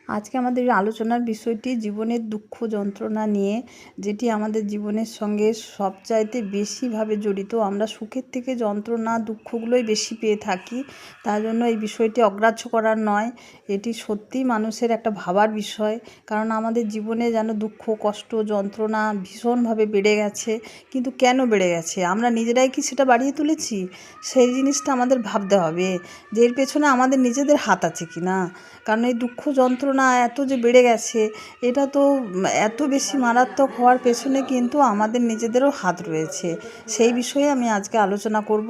আজকে আমাদের আলোচনার বিষয়টি জীবনের দুঃখ যন্ত্রণা নিয়ে, যেটি আমাদের জীবনের সঙ্গে সবচাইতে বেশিভাবে জড়িত। আমরা সুখের থেকে যন্ত্রণা দুঃখগুলোই বেশি পেয়ে থাকি। তার জন্য এই বিষয়টি অগ্রাহ্য করার নয়, এটি সত্যিই মানুষের একটা ভাবার বিষয়। কারণ আমাদের জীবনে যেন দুঃখ কষ্ট যন্ত্রণা ভীষণভাবে বেড়ে গেছে। কিন্তু কেন বেড়ে গেছে? আমরা নিজেরাই কি সেটা বাড়িয়ে তুলেছি? সেই জিনিসটা আমাদের ভাবতে হবে যে এর পেছনে আমাদের নিজেদের হাত আছে কি না। কারণ এই দুঃখ যন্ত্রণা এত যে বেড়ে গেছে, এটা তো এত বেশি মারাত্মক হওয়ার পেছনে কিন্তু আমাদের নিজেদেরও হাত রয়েছে। সেই বিষয়ে আমি আজকে আলোচনা করব।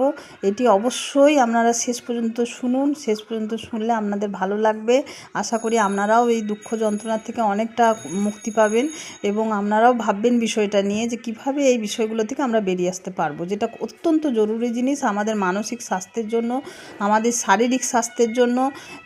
এটি অবশ্যই আপনারা শেষ পর্যন্ত শুনুন। শেষ পর্যন্ত শুনলে আপনাদের ভালো লাগবে। আশা করি আপনারাও এই দুঃখ যন্ত্রণার থেকে অনেকটা মুক্তি পাবেন এবং আপনারাও ভাববেন বিষয়টা নিয়ে যে কীভাবে এই বিষয়গুলো থেকে আমরা বেরিয়ে আসতে পারবো, যেটা অত্যন্ত জরুরি জিনিস আমাদের মানসিক স্বাস্থ্যের জন্য, আমাদের শারীরিক স্বাস্থ্যের জন্য,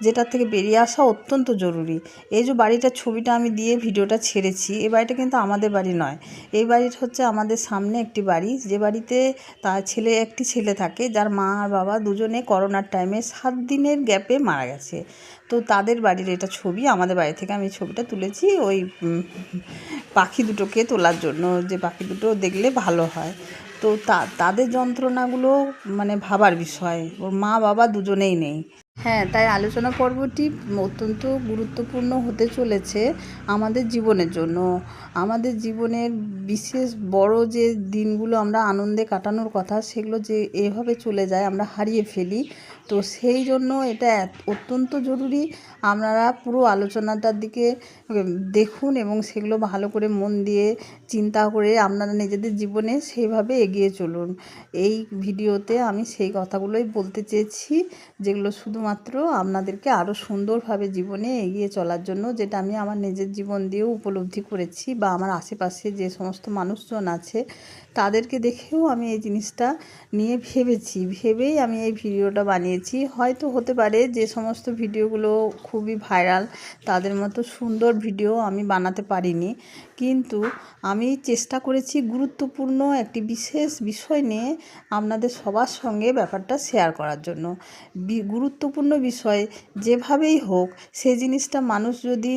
যেটার থেকে বেরিয়ে আসা অত্যন্ত জরুরি। এই যে বাড়িটার ছবিটা আমি দিয়ে ভিডিওটা ছেড়েছি, এই বাড়িটা কিন্তু আমাদের বাড়ি নয়। এই বাড়িটা হচ্ছে আমাদের সামনে একটি বাড়ি, যে বাড়িতে তার একটি ছেলে থাকে, যার মা আর বাবা দুজনে করোনার টাইমে 7 দিনের গ্যাপে মারা গেছে। তো তাদের বাড়ির এটা ছবি, আমাদের বাড়ি থেকে আমি ছবিটা তুলেছি ওই পাখি দুটোকে তোলার জন্য, যে পাখি দুটো দেখলে ভালো হয়। তো তাদের যন্ত্রণাগুলো মানে ভাবার বিষয়। ওর মা বাবা দুজনেই নেই। হ্যাঁ, তাই আলোচনা পর্বটি অত্যন্ত গুরুত্বপূর্ণ হতে চলেছে আমাদের জীবনের জন্য। আমাদের জীবনের বিশেষ বড় যে দিনগুলো আমরা আনন্দে কাটানোর কথা, সেগুলো যে এভাবে চলে যায়, আমরা হারিয়ে ফেলি। তো সেই জন্য এটা অত্যন্ত জরুরি। আপনারা পুরো আলোচনাটার দিকে দেখুন এবং সেগুলো ভালো করে মন দিয়ে চিন্তা করে আপনারা নিজেদের জীবনে সেইভাবে এগিয়ে চলুন। এই ভিডিওতে আমি সেই কথাগুলোই বলতে চেয়েছি, যেগুলো শুধুমাত্র আপনাদেরকে আরও সুন্দরভাবে জীবনে এগিয়ে চলার জন্য, যেটা আমি আমার নিজের জীবন দিয়েও উপলব্ধি করেছি, বা আমার আশেপাশে যে সমস্ত মানুষজন আছে তাদেরকে দেখেও আমি এই জিনিসটা নিয়ে ভেবেই আমি এই ভিডিওটা বানিয়েছি। হয়তো হতে পারে যে সমস্ত ভিডিওগুলো খুবই ভাইরাল, তাদের মতো সুন্দর ভিডিও আমি বানাতে পারিনি, কিন্তু আমি চেষ্টা করেছি গুরুত্বপূর্ণ একটি বিশেষ বিষয় নিয়ে আপনাদের সবার সঙ্গে ব্যাপারটা শেয়ার করার জন্য। গুরুত্বপূর্ণ বিষয় যেভাবেই হোক, সেই জিনিসটা মানুষ যদি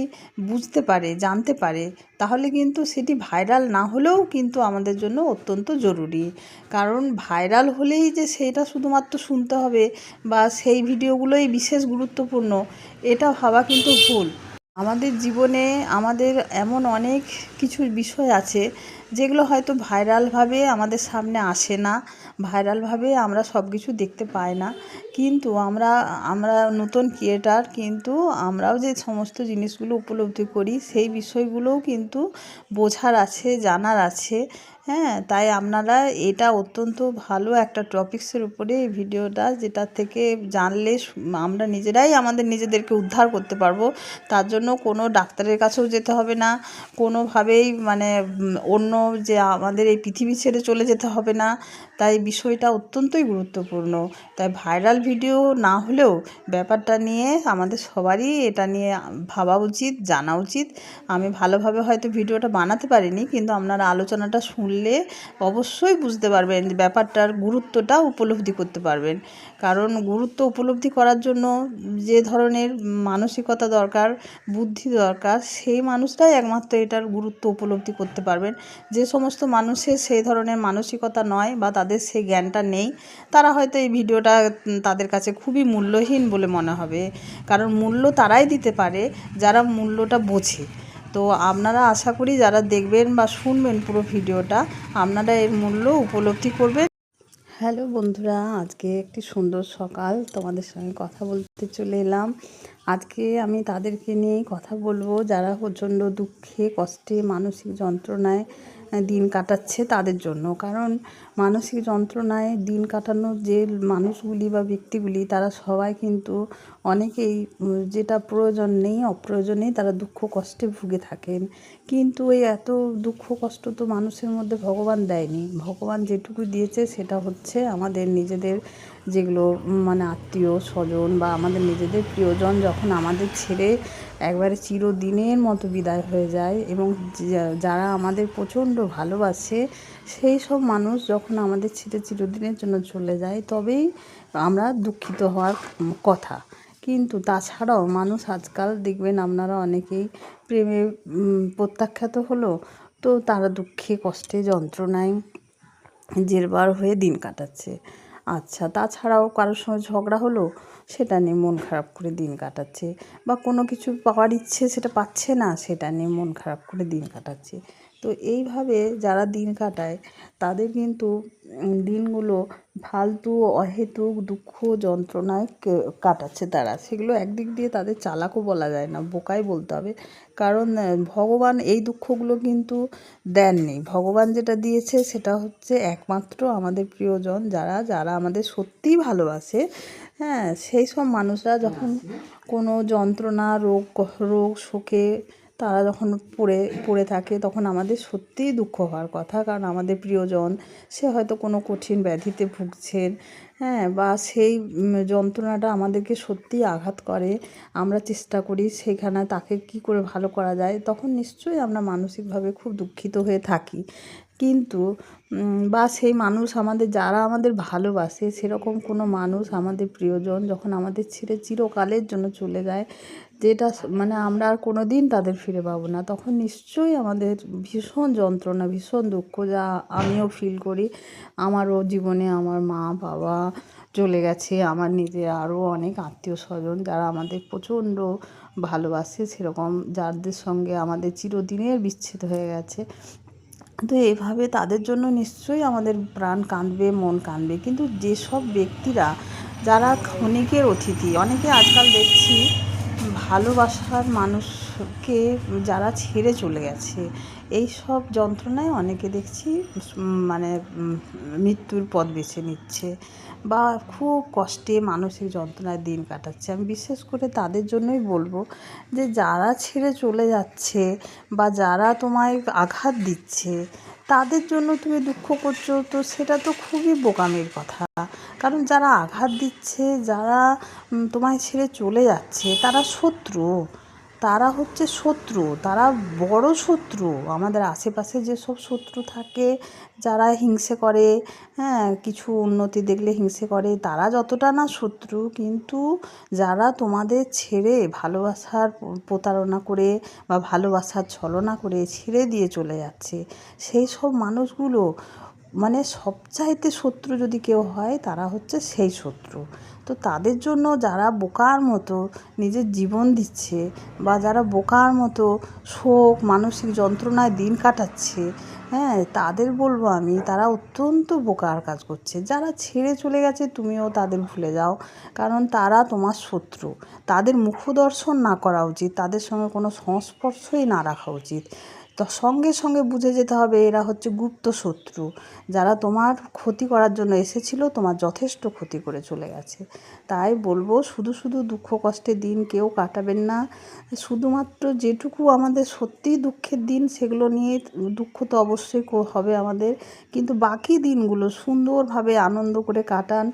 বুঝতে পারে, জানতে পারে, তাহলে কিন্তু সেটি ভাইরাল না হলেও কিন্তু আমাদের জন্য অত্যন্ত জরুরি। কারণ ভাইরাল হলেই যে সেটা শুধুমাত্র শুনতে হবে বা সেই ভিডিওগুলোই বিশেষ গুরুত্বপূর্ণ, এটা ভাবা কিন্তু ভুল। আমাদের জীবনে আমাদের এমন অনেক কিছু বিষয় আছে যেগুলো হয়তো ভাইরালভাবে আমাদের সামনে আসে না, ভাইরালভাবে আমরা সব কিছু দেখতে পাই না, কিন্তু আমরা আমরা নতুন ক্রিয়েটার, কিন্তু আমরাও যে সমস্ত জিনিসগুলো উপলব্ধি করি সেই বিষয়গুলোও কিন্তু বোঝার আছে, জানার আছে। হ্যাঁ, তাই আপনারা এটা অত্যন্ত ভালো একটা টপিক্সের উপরে এই ভিডিওটা, যেটা থেকে জানলে আমরা নিজেরাই আমাদের নিজেদেরকে উদ্ধার করতে পারবো। তার জন্য কোনো ডাক্তারের কাছেও যেতে হবে না, কোনোভাবেই মানে অন্য যে আমাদের এই পৃথিবী ছেড়ে চলে যেতে হবে না। তাই বিষয়টা অত্যন্তই গুরুত্বপূর্ণ। তাই ভাইরাল ভিডিও না হলেও ব্যাপারটা নিয়ে আমাদের সবারই এটা নিয়ে ভাবা উচিত, জানা উচিত। আমি ভালোভাবে হয়তো ভিডিওটা বানাতে পারিনি, কিন্তু আপনারা আলোচনাটা শুনলে অবশ্যই বুঝতে পারবেন, ব্যাপারটার গুরুত্বটা উপলব্ধি করতে পারবেন। কারণ গুরুত্ব উপলব্ধি করার জন্য যে ধরনের মানসিকতা দরকার, বুদ্ধি দরকার, সেই মানুষরাই একমাত্র এটার গুরুত্ব উপলব্ধি করতে পারবেন। যে সমস্ত মানুষের সেই ধরনের মানসিকতা নয় বা তাদের সেই জ্ঞানটা নেই, তারা হয়তো এই ভিডিওটা তাদের কাছে খুবই মূল্যহীন বলে মনে হবে। কারণ মূল্য তারাই দিতে পারে যারা মূল্যটা বোঝে। তো আপনারা আশা করি যারা দেখবেন বা শুনবেন পুরো ভিডিওটা, আপনারা এর মূল্য উপলব্ধি করবেন। হ্যালো বন্ধুরা, আজকে একটি সুন্দর সকাল, তোমাদের সঙ্গে কথা বলতে চলে এলাম। আজকে আমি তাদেরকে নিয়েই কথা বলবো যারা প্রচণ্ড দুঃখে কষ্টে মানসিক যন্ত্রণায় দিন কাটাচ্ছে, তাদের জন্য। কারণ মানসিক যন্ত্রণায় দিন কাটানোর যে মানুষগুলি বা ব্যক্তিগুলি, তারা সবাই কিন্তু অনেকেই যেটা প্রয়োজন নেই, অপ্রয়োজনেই তারা দুঃখ কষ্টে ভুগে থাকেন। কিন্তু এই এত দুঃখ কষ্ট তো মানুষের মধ্যে ভগবান দেয়নি। ভগবান যেটুকু দিয়েছে সেটা হচ্ছে আমাদের নিজেদের যেগুলো মানে আত্মীয় স্বজন বা আমাদের নিজেদের প্রিয়জন যখন আমাদের ছেড়ে একবারে চিরদিনের মতো বিদায় হয়ে যায়, এবং যারা আমাদের প্রচণ্ড ভালোবাসে সেই সব মানুষ যখন আমাদের ছেড়ে চিরদিনের জন্য চলে যায়, তবেই আমরা দুঃখিত হওয়ার কথা। কিন্তু তাছাড়াও মানুষ আজকাল দেখবেন আপনারা অনেকেই প্রেমে প্রত্যাখ্যাত হলো, তো তারা দুঃখে কষ্টে যন্ত্রণায় জেরবার হয়ে দিন কাটাচ্ছে। আচ্ছা, তাছাড়াও কারোর সঙ্গে ঝগড়া হলো, সেটা নিয়ে মন খারাপ করে দিন কাটাচ্ছে, বা কোনো কিছু পাওয়ার ইচ্ছে সেটা পাচ্ছে না, সেটা নিয়ে মন খারাপ করে দিন কাটাচ্ছে। তো এইভাবে যারা দিন কাটায় তাদের কিন্তু দিনগুলো ফালতু অহেতুক দুঃখ যন্ত্রণায় কাটাচ্ছে তারা। সেগুলো একদিক দিয়ে তাদের চালাকও বলা যায় না, বোকাই বলতে হবে। কারণ ভগবান এই দুঃখগুলো কিন্তু দেননি। ভগবান যেটা দিয়েছে সেটা হচ্ছে একমাত্র আমাদের প্রিয়জন, যারা যারা আমাদের সত্যিই ভালোবাসে, হ্যাঁ, সেই সব মানুষরা যখন কোনো যন্ত্রণা রোগ শোকে তারা যখন পড়ে থাকে, তখন আমাদের সত্যিই দুঃখ হওয়ার কথা। কারণ আমাদের প্রিয়জন সে হয়তো কোনো কঠিন ব্যাধিতে ভুগছেন, হ্যাঁ, বা সেই যন্ত্রণাটা আমাদেরকে সত্যিই আঘাত করে। আমরা চেষ্টা করি সেইখানে তাকে কী করে ভালো করা যায়, তখন নিশ্চয়ই আমরা মানসিকভাবে খুব দুঃখিত হয়ে থাকি। কিন্তু বা সেই মানুষ যারা আমাদের ভালোবাসে, সেরকম কোনো মানুষ আমাদের প্রিয়জন যখন আমাদের ছেড়ে চিরকালের জন্য চলে যায়, যেটা মানে আমরা আর কোনো দিন তাদের ফিরে পাবো না, তখন নিশ্চয়ই আমাদের ভীষণ যন্ত্রণা, ভীষণ দুঃখ, যা আমিও ফিল করি। আমারও জীবনে আমার মা বাবা চলে গেছে, আমার নিজের আরও অনেক আত্মীয় স্বজন যারা আমাদের প্রচণ্ড ভালোবাসে, সেরকম যাদের সঙ্গে আমাদের চিরদিনের বিচ্ছেদ হয়ে গেছে। তো এভাবে তাদের জন্য নিশ্চয়ই আমাদের প্রাণ কাঁদবে, মন কাঁদবে। কিন্তু যেসব ব্যক্তিরা যারা ক্ষণিকের অতিথি, অনেকে আজকাল দেখছি ভালোবাসার মানুষকে যারা ছেড়ে চলে গেছে, এই সব যন্ত্রণায় অনেকে দেখছি মানে মৃত্যুর পথ বেছে নিচ্ছে, বা খুব কষ্টে মানসিক যন্ত্রণায় দিন কাটাচ্ছে। আমি বিশেষ করে তাদের জন্যই বলবো যে যারা ছেড়ে চলে যাচ্ছে বা যারা তোমায় আঘাত দিচ্ছে, তাদের জন্য তুমি দুঃখ করছো, তো সেটা তো খুবই বোকামির কথা। কারণ যারা আঘাত দিচ্ছে, যারা তোমায় ছেড়ে চলে যাচ্ছে, তারা শত্রু, তারা হচ্ছে শত্রু, তারা বড় শত্রু। আমাদের আশেপাশে যেসব শত্রু থাকে, যারা হিংসে করে, হ্যাঁ, কিছু উন্নতি দেখলে হিংসে করে, তারা যতটা না শত্রু, কিন্তু যারা তোমাদের ছেড়ে ভালোবাসার প্রতারণা করে বা ভালোবাসার ছলনা করে ছেড়ে দিয়ে চলে যাচ্ছে, সেই সব মানুষগুলো মানে সবচাইতে শত্রু যদি কেউ হয়, তারা হচ্ছে সেই শত্রু। তো তাদের জন্য যারা বোকার মতো নিজের জীবন দিচ্ছে, বা যারা বোকার মতো শোক মানসিক যন্ত্রণায় দিন কাটাচ্ছে, হ্যাঁ, তাদের বলবো আমি, তারা অত্যন্ত বোকার কাজ করছে। যারা ছেড়ে চলে গেছে তুমিও তাদের ভুলে যাও, কারণ তারা তোমার শত্রু। তাদের মুখদর্শন না করা উচিত, তাদের সঙ্গে কোনো সংস্পর্শই না রাখা উচিত। তো সঙ্গে সঙ্গে বুঝে যেতে হবে এরা হচ্ছে গুপ্ত শত্রু, যারা তোমার ক্ষতি করার জন্য এসেছিল, তোমার যথেষ্ট ক্ষতি করে চলে গেছে। তাই বলবো, শুধু শুধু দুঃখ কষ্টের দিন কেউ কাটাবেন না। শুধুমাত্র যেটুকু আমাদের সত্যিই দুঃখের দিন, সেগুলো নিয়ে দুঃখ তো অবশ্যই হবে আমাদের, কিন্তু বাকি দিনগুলো সুন্দরভাবে আনন্দ করে কাটান।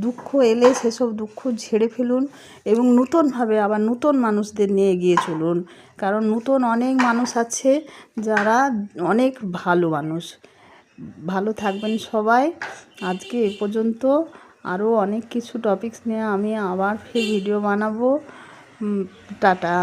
দুঃখ এলে সেসব দুঃখ ঝেড়ে ফেলুন, এবং নূতনভাবে আবার নূতন মানুষদের নিয়ে এগিয়ে চলুন। কারণ নূতন অনেক মানুষ আছে যারা অনেক ভালো মানুষ। ভালো থাকবেন সবাই। আজকে এ পর্যন্ত। আরও অনেক কিছু টপিকস নিয়ে আমি আবার ফির ভিডিও বানাবো। টাটা।